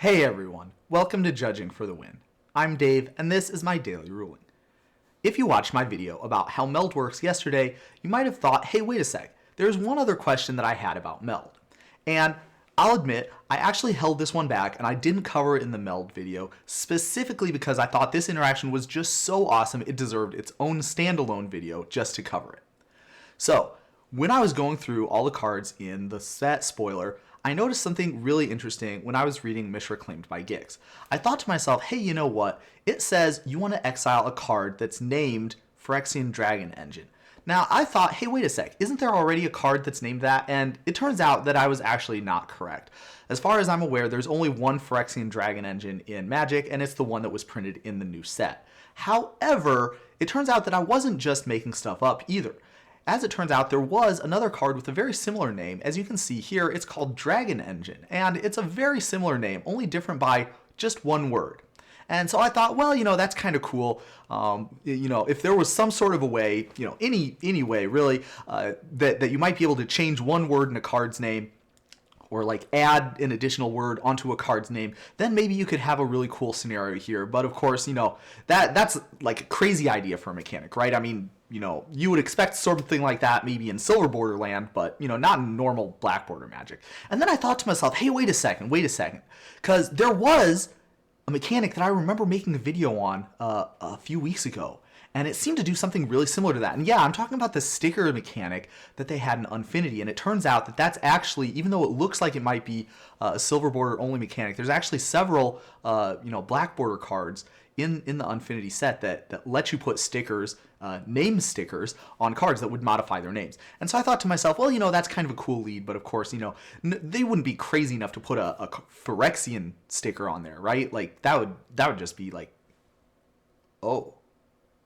Hey everyone, welcome to Judging for the Win. I'm Dave, and this is my daily ruling. If you watched my video about how meld works yesterday, you might have thought, hey, wait a sec, there's one other question that I had about meld. And I'll admit, I actually held this one back and I didn't cover it in the meld video, specifically because I thought this interaction was just so awesome it deserved its own standalone video just to cover it. So, when I was going through all the cards in the set spoiler, I noticed something really interesting when I was reading Mishra Claimed by Gix. I thought to myself, hey, you know what? It says you want to exile a card that's named Phyrexian Dragon Engine. Now, I thought, hey, wait a sec, isn't there already a card that's named that? And it turns out that I was actually not correct. As far as I'm aware, there's only one Phyrexian Dragon Engine in Magic, and it's the one that was printed in the new set. However, it turns out that I wasn't just making stuff up either. As it turns out, there was another card with a very similar name. As you can see here, it's called Dragon Engine, and it's a very similar name, only different by just one word. And so I thought, well, that's kind of cool. If there was some sort of a way, any way really, that you might be able to change one word in a card's name, or like add an additional word onto a card's name, then maybe you could have a really cool scenario here. But of course, that's like a crazy idea for a mechanic, right? I mean, you would expect something like that maybe in silver border land, but not in normal black border Magic. And then I thought to myself, hey, wait a second, because there was a mechanic that I remember making a video on a few weeks ago, and it seemed to do something really similar to that. And yeah, I'm talking about the sticker mechanic that they had in Unfinity, and it turns out that that's actually, even though it looks like it might be a silver border only mechanic, there's actually several black border cards in the Unfinity set that let you put stickers, name stickers, on cards that would modify their names. And so I thought to myself, well, that's kind of a cool lead, but of course, they wouldn't be crazy enough to put a Phyrexian sticker on there, right? Like, that would just be like, oh,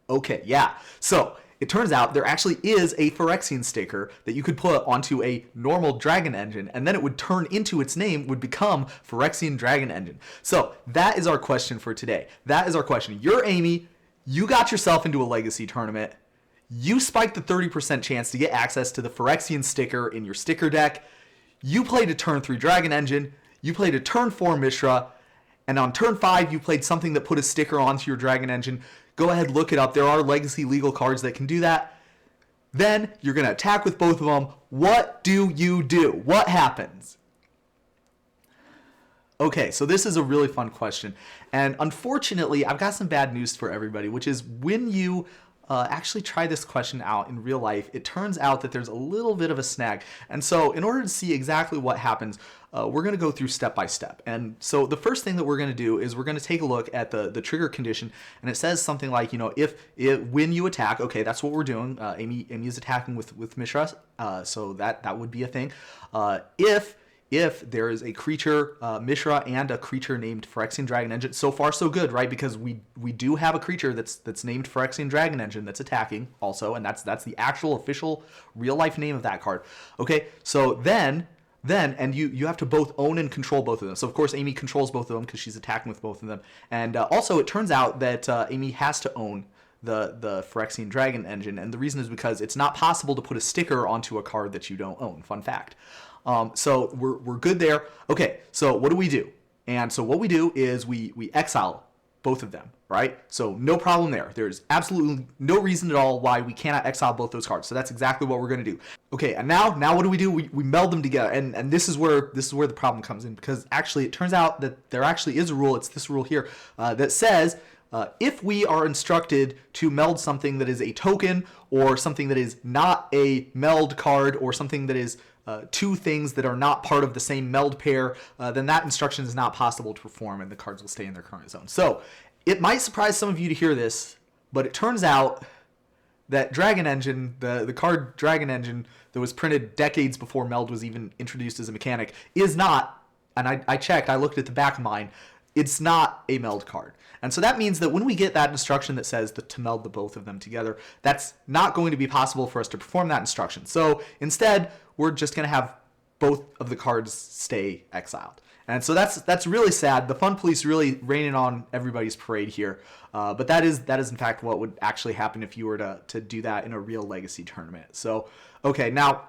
okay, yeah. So it turns out there actually is a Phyrexian sticker that you could put onto a normal Dragon Engine, and then it would turn into its name, would become Phyrexian Dragon Engine. So that is our question for today. That is our question. You're Amy. You got yourself into a Legacy tournament. You spiked the 30% chance to get access to the Phyrexian sticker in your sticker deck. You played a turn 3 Dragon Engine. You played a turn 4 Mishra. And on turn 5, you played something that put a sticker onto your Dragon Engine. Go ahead, look it up. There are Legacy legal cards that can do that. Then you're going to attack with both of them. What do you do? What happens? Okay, so this is a really fun question. And unfortunately, I've got some bad news for everybody, which is when you actually try this question out in real life, it turns out that there's a little bit of a snag. And so in order to see exactly what happens, we're going to go through step by step. And so the first thing that we're going to do is we're going to take a look at the trigger condition, and it says something like, when you attack, okay, that's what we're doing. Amy is attacking with Mishra, so that would be a thing. If there is a creature, Mishra, and a creature named Phyrexian Dragon Engine, so far so good, right? Because we do have a creature that's named Phyrexian Dragon Engine that's attacking also, and that's the actual official real life name of that card. Okay, so then and you have to both own and control both of them. So of course Amy controls both of them because she's attacking with both of them, and also it turns out that Amy has to own the Phyrexian Dragon Engine, and the reason is because it's not possible to put a sticker onto a card that you don't own. Fun fact. So we're good there. Okay, so what do we do? And so what we do is we exile both of them, right? So no problem there. There's absolutely no reason at all why we cannot exile both those cards. So that's exactly what we're going to do. Okay, and now what do? We meld them together, and this is where the problem comes in, because actually it turns out that there actually is a rule. It's this rule here that says if we are instructed to meld something that is a token, or something that is not a meld card, or something that is two things that are not part of the same meld pair, then that instruction is not possible to perform, and the cards will stay in their current zone. So it might surprise some of you to hear this, but it turns out that Dragon Engine, the card Dragon Engine that was printed decades before meld was even introduced as a mechanic, is not, and I checked, I looked at the back of mine, it's not a meld card. And so that means that when we get that instruction that says to meld the both of them together, that's not going to be possible for us to perform that instruction. So instead, we're just going to have both of the cards stay exiled. And so that's really sad. The Fun Police really raining on everybody's parade here. But that is in fact what would actually happen if you were to do that in a real Legacy tournament. So, okay, now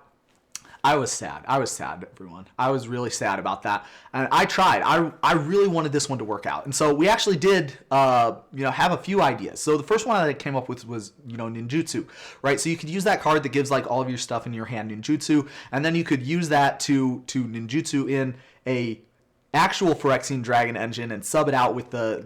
I was sad. I was sad, everyone. I was really sad about that. And I tried. I really wanted this one to work out. And so we actually did, have a few ideas. So the first one that I came up with was, ninjutsu, right? So you could use that card that gives like all of your stuff in your hand ninjutsu, and then you could use that to ninjutsu in a actual Phyrexian Dragon engine and sub it out with the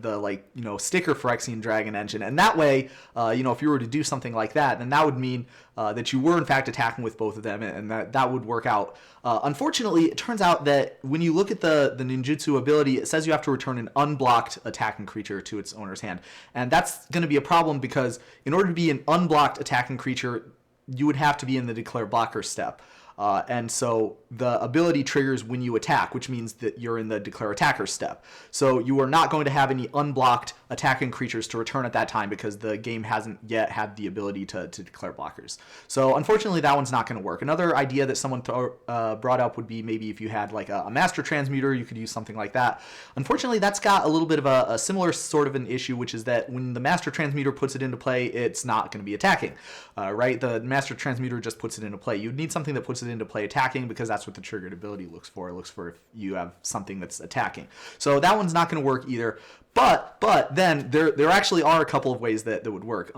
sticker Phyrexian Dragon engine. And that way, if you were to do something like that, then that would mean that you were in fact attacking with both of them, and that would work out. Unfortunately, it turns out that when you look at the ninjutsu ability, it says you have to return an unblocked attacking creature to its owner's hand. And that's going to be a problem because in order to be an unblocked attacking creature, you would have to be in the declare blocker step. And so the ability triggers when you attack, which means that you're in the declare attacker step. So you are not going to have any unblocked attacking creatures to return at that time because the game hasn't yet had the ability to declare blockers. So unfortunately, that one's not going to work. Another idea that someone brought up would be maybe if you had like a master transmuter, you could use something like that. Unfortunately, that's got a little bit of a similar sort of an issue, which is that when the master transmuter puts it into play, it's not going to be attacking, right? The master transmuter just puts it into play. You'd need something that puts it into play attacking because that's what the triggered ability looks for. It looks for if you have something that's attacking. So that one's not going to work either. But then there actually are a couple of ways that would work.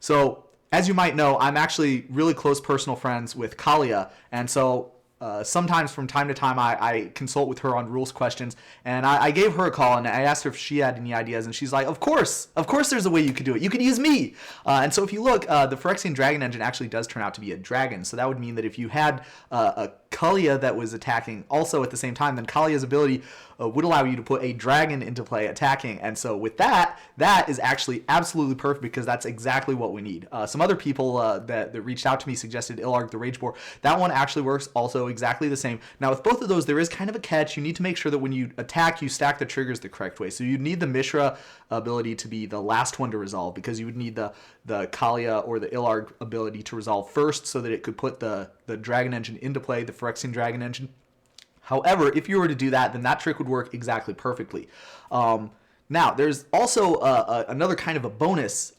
So as you might know, I'm actually really close personal friends with Kalia, and so sometimes from time to time I consult with her on rules questions, and I gave her a call and I asked her if she had any ideas, and she's like, of course there's a way you could do it. You could use me. And so if you look, the Phyrexian Dragon engine actually does turn out to be a dragon, so that would mean that if you had a Kalia that was attacking also at the same time, then Kalia's ability would allow you to put a dragon into play attacking. And so with that is actually absolutely perfect because that's exactly what we need. Some other people that reached out to me suggested Ilarg the Rage Boar. That one actually works also exactly the same. Now with both of those, there is kind of a catch. You need to make sure that when you attack, you stack the triggers the correct way. So you need the Mishra ability to be the last one to resolve because you would need the Kalia or the Ilarg ability to resolve first so that it could put the Dragon engine into play, the Phyrexian Dragon engine. However, if you were to do that, then that trick would work exactly perfectly. Now, there's also another kind of a bonus,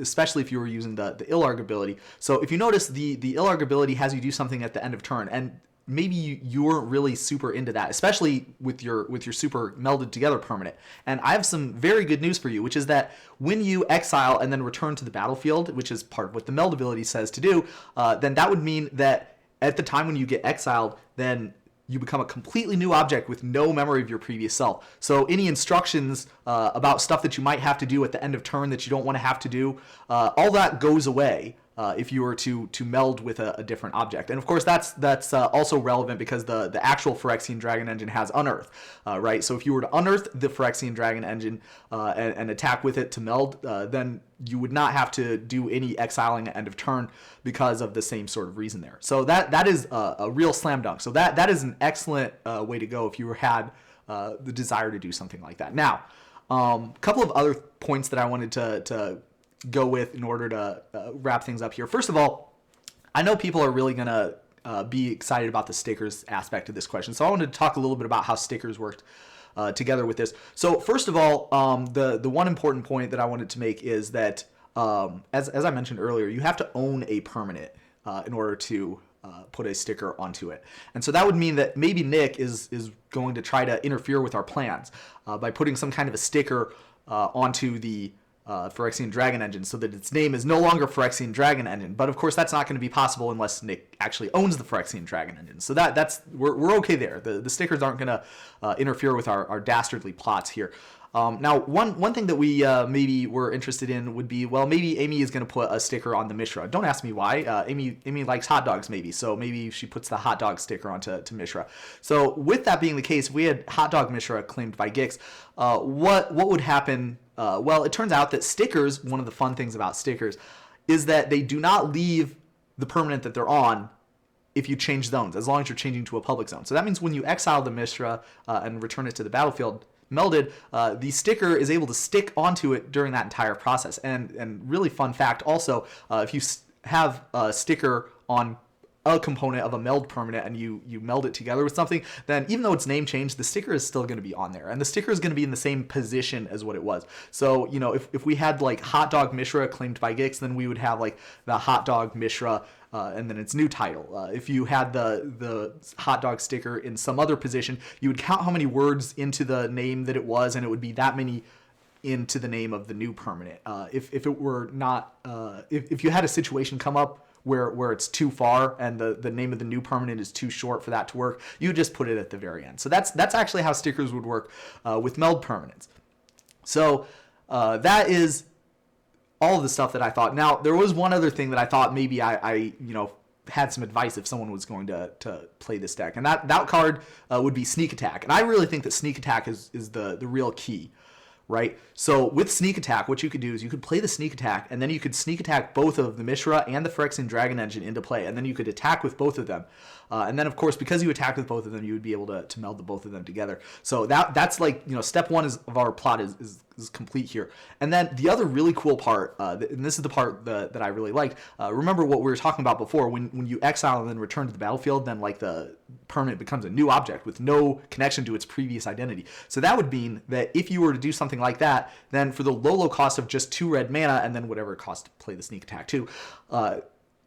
especially if you were using the Ilarg ability. So if you notice, the Ilarg ability has you do something at the end of turn, and maybe you weren't really super into that, especially with your super melded together permanent. And I have some very good news for you, which is that when you exile and then return to the battlefield, which is part of what the meld ability says to do, then that would mean that at the time when you get exiled, then you become a completely new object with no memory of your previous self. So any instructions about stuff that you might have to do at the end of turn that you don't want to have to do, all that goes away if you were to meld with a different object. And of course, that's also relevant because the actual Phyrexian Dragon engine has unearth, right? So if you were to unearth the Phyrexian Dragon engine and attack with it to meld, then you would not have to do any exiling at end of turn because of the same sort of reason there. So that is a real slam dunk. So that is an excellent way to go if you had the desire to do something like that. Now, a couple of other points that I wanted to go with in order to wrap things up here. First of all, I know people are really going to be excited about the stickers aspect of this question. So I wanted to talk a little bit about how stickers worked together with this. So first of all, the one important point that I wanted to make is that, as I mentioned earlier, you have to own a permanent in order to put a sticker onto it. And so that would mean that maybe Nick is going to try to interfere with our plans by putting some kind of a sticker onto the Phyrexian Dragon engine so that its name is no longer Phyrexian Dragon engine. But of course, that's not going to be possible unless Nick actually owns the Phyrexian Dragon engine. So we're okay there. The stickers aren't going to interfere with our dastardly plots here. Now, one thing that we maybe were interested in would be, well, maybe Amy is going to put a sticker on the Mishra. Don't ask me why. Amy likes hot dogs, maybe, so maybe she puts the hot dog sticker onto Mishra. So with that being the case, if we had hot dog Mishra claimed by Gix, what would happen? Well, it turns out that stickers, one of the fun things about stickers, is that they do not leave the permanent that they're on if you change zones, as long as you're changing to a public zone. So that means when you exile the Mishra and return it to the battlefield melded, the sticker is able to stick onto it during that entire process. And really fun fact also, if you have a sticker on a component of a meld permanent and you meld it together with something, then even though its name changed, the sticker is still going to be on there, and the sticker is going to be in the same position as what it was. So, you know, if we had like hot dog Mishra claimed by Gix, then we would have like the hot dog Mishra and then its new title. If you had the hot dog sticker in some other position, you would count how many words into the name that it was, and it would be that many into the name of the new permanent. If it were not, if you had a situation come up where it's too far and the name of the new permanent is too short for that to work, you would just put it at the very end. So that's actually how stickers would work with meld permanents. So that is all of the stuff that I thought. Now, there was one other thing that I thought maybe I had some advice if someone was going to play this deck, and that card would be Sneak Attack. And I really think that Sneak Attack is the real key, right? So with Sneak Attack, what you could do is you could play the Sneak Attack, and then you could Sneak Attack both of the Mishra and the Phyrexian Dragon Engine into play, and then you could attack with both of them. And then, of course, because you attack with both of them, you would be able to meld the both of them together. So that's like, step one of our plot is complete here. And then the other really cool part, and this is the part that I really liked, remember what we were talking about before, when you exile and then return to the battlefield, then like the permanent becomes a new object with no connection to its previous identity. So that would mean that if you were to do something like that, then for the low cost of just 2 red mana, and then whatever it costs to play the Sneak Attack too,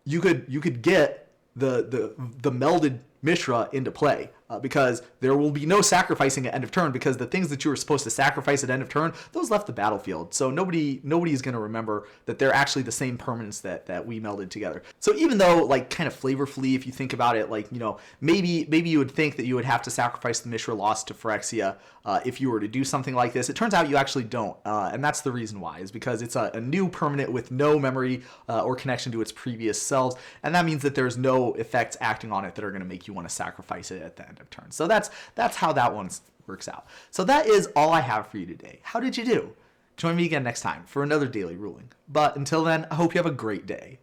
you could get the melded Mishra into play, because there will be no sacrificing at end of turn, because the things that you were supposed to sacrifice at end of turn, those left the battlefield. So nobody is going to remember that they're actually the same permanents that we melded together. So even though, like, kind of flavorfully, if you think about it, like, maybe you would think that you would have to sacrifice the Mishra lost to Phyrexia if you were to do something like this, it turns out you actually don't, and that's the reason why, is because it's a new permanent with no memory or connection to its previous selves, and that means that there's no effects acting on it that are going to make you want to sacrifice it at the end of turn. So that's how that one works out. So that is all I have for you today. How did you do? Join me again next time for another daily ruling. But until then, I hope you have a great day.